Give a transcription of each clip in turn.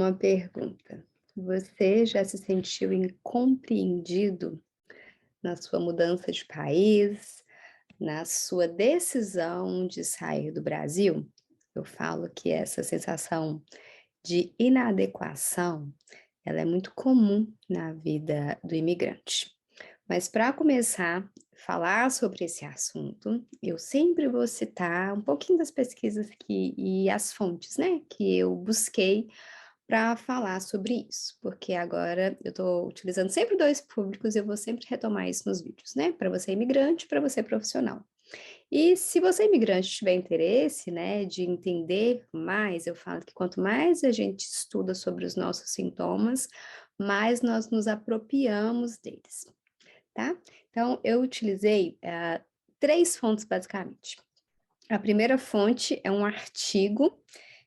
uma pergunta. Você já se sentiu incompreendido na sua mudança de país, na sua decisão de sair do Brasil? Eu falo que essa sensação de inadequação, ela é muito comum na vida do imigrante. Mas para começar a falar sobre esse assunto, eu sempre vou citar um pouquinho das pesquisas e as fontes, né, que eu busquei para falar sobre isso, porque agora eu estou utilizando sempre 2 públicos e eu vou sempre retomar isso nos vídeos, né, para você imigrante e para você profissional. E se você imigrante tiver interesse, né, de entender mais, eu falo que quanto mais a gente estuda sobre os nossos sintomas, mais nós nos apropriamos deles, tá? Então eu utilizei, 3 fontes basicamente. A primeira fonte é um artigo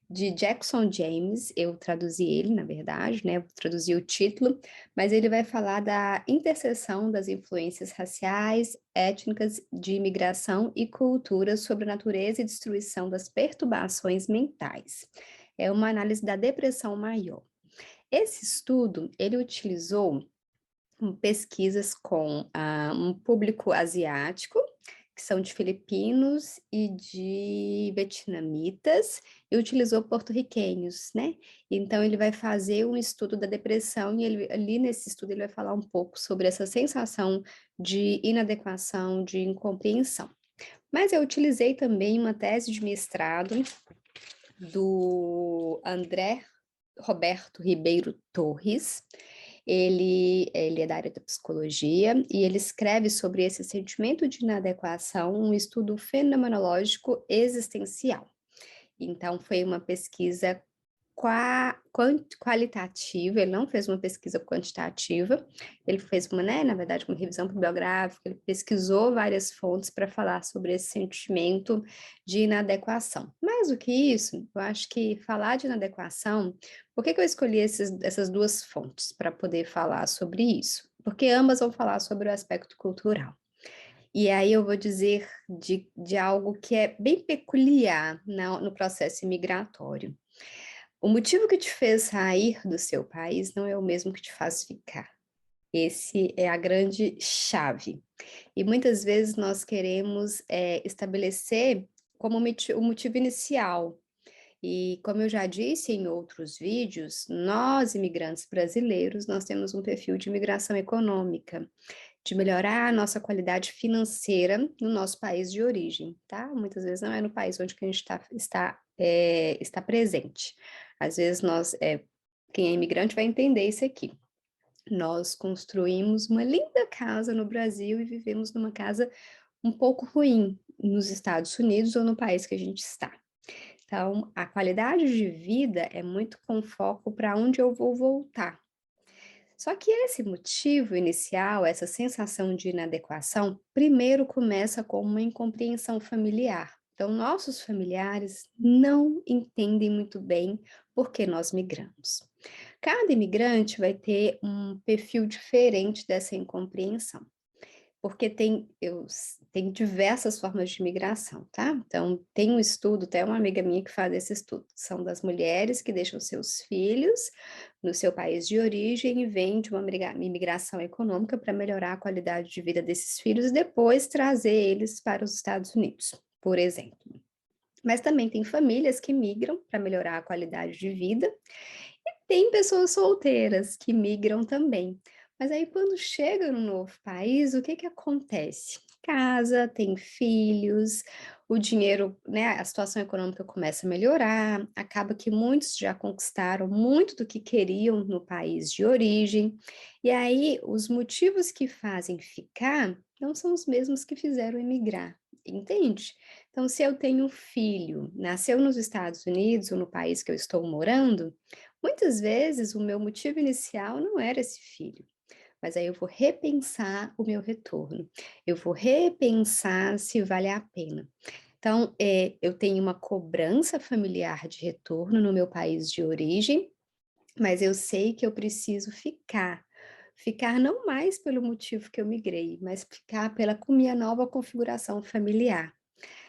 de Jackson James, eu traduzi ele, na verdade, né? Eu traduzi o título, mas ele vai falar da interseção das influências raciais, étnicas, de imigração e cultura sobre a natureza e destruição das perturbações mentais. É uma análise da depressão maior. Esse estudo, ele utilizou pesquisas com um público asiático, que são de filipinos e de vietnamitas, e utilizou porto-riquenhos, né? Então, ele vai fazer um estudo da depressão, e ali nesse estudo ele vai falar um pouco sobre essa sensação de inadequação, de incompreensão. Mas eu utilizei também uma tese de mestrado do André Roberto Ribeiro Torres. Ele é da área da psicologia e ele escreve sobre esse sentimento de inadequação, um estudo fenomenológico existencial. Então, foi uma pesquisa qualitativa, ele não fez uma pesquisa quantitativa, ele fez uma, né, na verdade, uma revisão bibliográfica, ele pesquisou várias fontes para falar sobre esse sentimento de inadequação. Mais do que isso, eu acho que falar de inadequação, por que eu escolhi essas 2 fontes para poder falar sobre isso? Porque ambas vão falar sobre o aspecto cultural. E aí eu vou dizer de algo que é bem peculiar no processo imigratório. O motivo que te fez sair do seu país não é o mesmo que te faz ficar. Esse é a grande chave. E muitas vezes nós queremos estabelecer como o motivo inicial. E como eu já disse em outros vídeos, nós, imigrantes brasileiros, nós temos um perfil de imigração econômica, de melhorar a nossa qualidade financeira no nosso país de origem, tá? Muitas vezes não é no país onde que a gente está presente. Às vezes quem é imigrante vai entender isso aqui. Nós construímos uma linda casa no Brasil e vivemos numa casa um pouco ruim nos Estados Unidos ou no país que a gente está. Então, a qualidade de vida é muito com foco para onde eu vou voltar. Só que esse motivo inicial, essa sensação de inadequação, primeiro começa com uma incompreensão familiar. Então, nossos familiares não entendem muito bem por que nós migramos. Cada imigrante vai ter um perfil diferente dessa incompreensão. Porque tem diversas formas de imigração, tá? Então, tem um estudo, até uma amiga minha que faz esse estudo, são das mulheres que deixam seus filhos no seu país de origem e vêm de uma imigração econômica para melhorar a qualidade de vida desses filhos e depois trazer eles para os Estados Unidos, por exemplo. Mas também tem famílias que migram para melhorar a qualidade de vida e tem pessoas solteiras que migram também. Mas aí quando chega no novo país, o que que acontece? Casa, tem filhos, o dinheiro, né, a situação econômica começa a melhorar, acaba que muitos já conquistaram muito do que queriam no país de origem, e aí os motivos que fazem ficar não são os mesmos que fizeram emigrar, entende? Então, se eu tenho um filho, nasceu nos Estados Unidos ou no país que eu estou morando, muitas vezes o meu motivo inicial não era esse filho, mas aí eu vou repensar o meu retorno, eu vou repensar se vale a pena. Então, eu tenho uma cobrança familiar de retorno no meu país de origem, mas eu sei que eu preciso ficar. Ficar não mais pelo motivo que eu migrei, mas ficar com minha nova configuração familiar.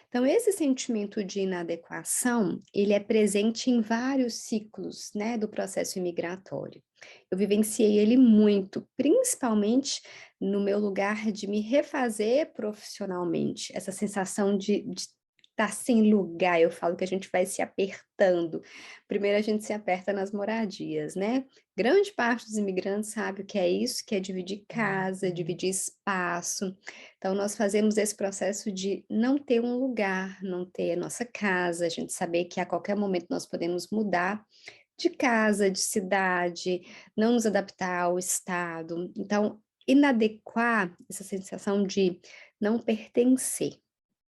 Então, esse sentimento de inadequação, ele é presente em vários ciclos, né, do processo imigratório. Eu vivenciei ele muito, principalmente no meu lugar de me refazer profissionalmente, essa sensação de estar sem lugar, eu falo que a gente vai se apertando. Primeiro a gente se aperta nas moradias, né? Grande parte dos imigrantes sabe o que é isso, que é dividir casa, dividir espaço. Então, nós fazemos esse processo de não ter um lugar, não ter a nossa casa, a gente saber que a qualquer momento nós podemos mudar de casa, de cidade, não nos adaptar ao estado. Então, inadequar essa sensação de não pertencer,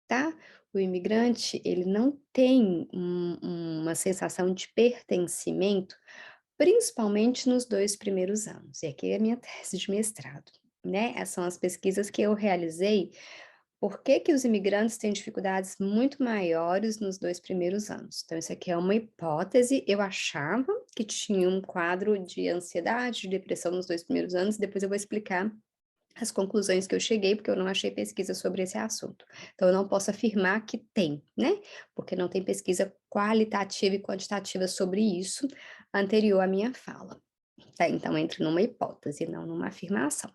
tá? O imigrante, ele não tem uma sensação de pertencimento, principalmente nos 2 primeiros anos. E aqui é a minha tese de mestrado, né? Essas são as pesquisas que eu realizei. Por que que os imigrantes têm dificuldades muito maiores nos 2 primeiros anos? Então, isso aqui é uma hipótese. Eu achava que tinha um quadro de ansiedade, de depressão nos 2 primeiros anos, depois eu vou explicar as conclusões que eu cheguei, porque eu não achei pesquisa sobre esse assunto. Então, eu não posso afirmar que tem, né? Porque não tem pesquisa qualitativa e quantitativa sobre isso anterior à minha fala. Tá? Então, entre numa hipótese, não numa afirmação,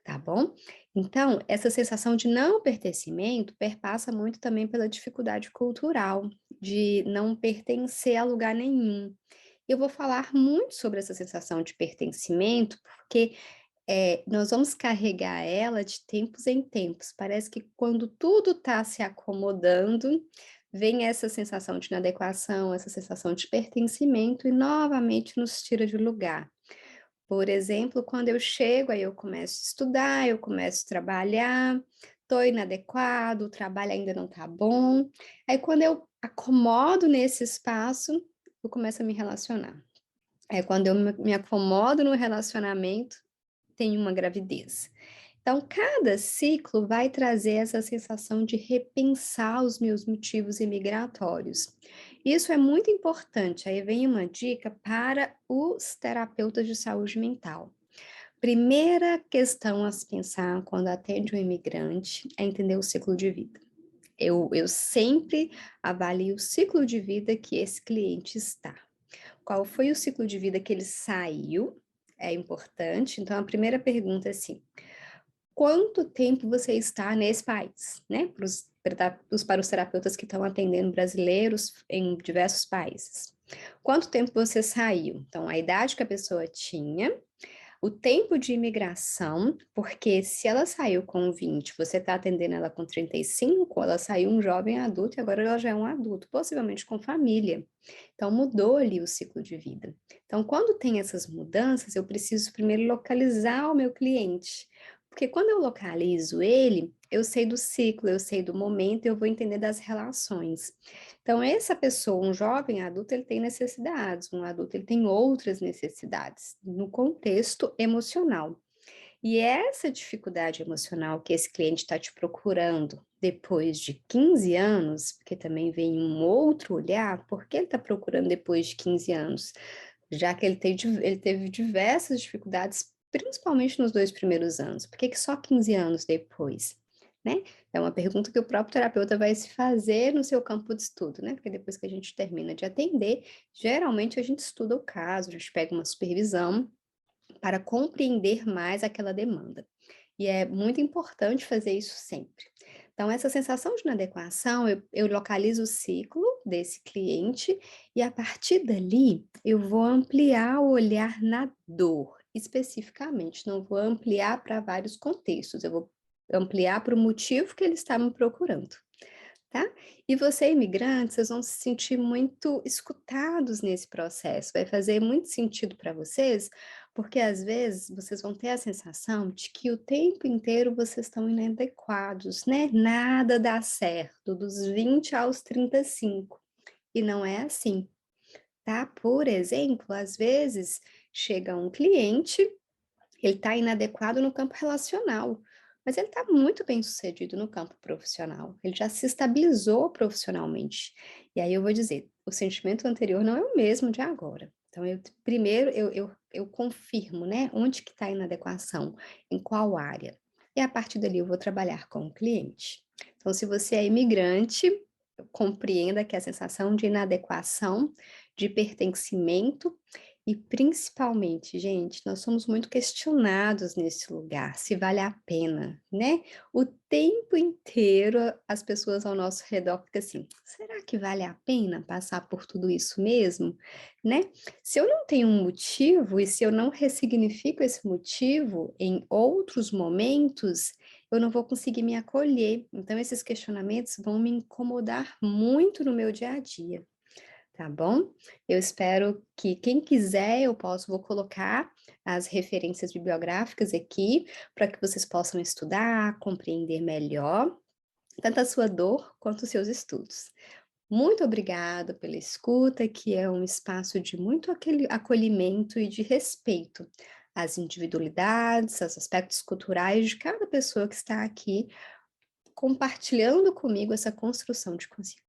tá bom? Então, essa sensação de não pertencimento perpassa muito também pela dificuldade cultural, de não pertencer a lugar nenhum. Eu vou falar muito sobre essa sensação de pertencimento, porque nós vamos carregar ela de tempos em tempos. Parece que quando tudo está se acomodando, vem essa sensação de inadequação, essa sensação de pertencimento e novamente nos tira de lugar. Por exemplo, quando eu chego, aí eu começo a estudar, eu começo a trabalhar, estou inadequado, o trabalho ainda não está bom. Aí quando eu acomodo nesse espaço, eu começo a me relacionar. É quando eu me acomodo no relacionamento, tem uma gravidez. Então, cada ciclo vai trazer essa sensação de repensar os meus motivos imigratórios. Isso é muito importante. Aí vem uma dica para os terapeutas de saúde mental. Primeira questão a se pensar quando atende um imigrante é entender o ciclo de vida. Eu sempre avalio o ciclo de vida que esse cliente está. Qual foi o ciclo de vida que ele saiu? É importante. Então, a primeira pergunta é assim: quanto tempo você está nesse país, né? Para os terapeutas que estão atendendo brasileiros em diversos países. Quanto tempo você saiu? Então, a idade que a pessoa tinha, o tempo de imigração, porque se ela saiu com 20, você está atendendo ela com 35, ela saiu um jovem adulto e agora ela já é um adulto, possivelmente com família. Então, mudou ali o ciclo de vida. Então, quando tem essas mudanças, eu preciso primeiro localizar o meu cliente. Porque quando eu localizo ele, eu sei do ciclo, eu sei do momento, eu vou entender das relações. Então, essa pessoa, um jovem adulto, ele tem necessidades, um adulto, ele tem outras necessidades no contexto emocional. E essa dificuldade emocional que esse cliente está te procurando depois de 15 anos, porque também vem um outro olhar, por que ele está procurando depois de 15 anos? Já que ele teve diversas dificuldades, principalmente nos 2 primeiros anos. Por que que só 15 anos depois? Né? É uma pergunta que o próprio terapeuta vai se fazer no seu campo de estudo, né? Porque depois que a gente termina de atender, geralmente a gente estuda o caso, a gente pega uma supervisão para compreender mais aquela demanda. E é muito importante fazer isso sempre. Então, essa sensação de inadequação, eu localizo o ciclo desse cliente e a partir dali eu vou ampliar o olhar na dor, especificamente, não vou ampliar para vários contextos, eu vou ampliar para o motivo que ele está me procurando. Tá? E você, imigrante, vocês vão se sentir muito escutados nesse processo. Vai fazer muito sentido para vocês, porque às vezes vocês vão ter a sensação de que o tempo inteiro vocês estão inadequados, né? Nada dá certo, dos 20 aos 35. E não é assim, tá? Por exemplo, às vezes chega um cliente, ele está inadequado no campo relacional, mas ele está muito bem sucedido no campo profissional. Ele já se estabilizou profissionalmente. E aí eu vou dizer, o sentimento anterior não é o mesmo de agora. Então, primeiro eu confirmo, né? Onde que está a inadequação, em qual área. E a partir dali eu vou trabalhar com o cliente. Então, se você é imigrante, compreenda que a sensação de inadequação, de pertencimento e principalmente, gente, nós somos muito questionados nesse lugar, se vale a pena, né? O tempo inteiro as pessoas ao nosso redor ficam assim: será que vale a pena passar por tudo isso mesmo, né? Se eu não tenho um motivo e se eu não ressignifico esse motivo em outros momentos, eu não vou conseguir me acolher. Então, esses questionamentos vão me incomodar muito no meu dia a dia, tá bom? Eu espero que quem quiser, vou colocar as referências bibliográficas aqui, para que vocês possam estudar, compreender melhor, tanto a sua dor quanto os seus estudos. Muito obrigada pela escuta, que é um espaço de muito acolhimento e de respeito às individualidades, aos aspectos culturais de cada pessoa que está aqui compartilhando comigo essa construção de consciência.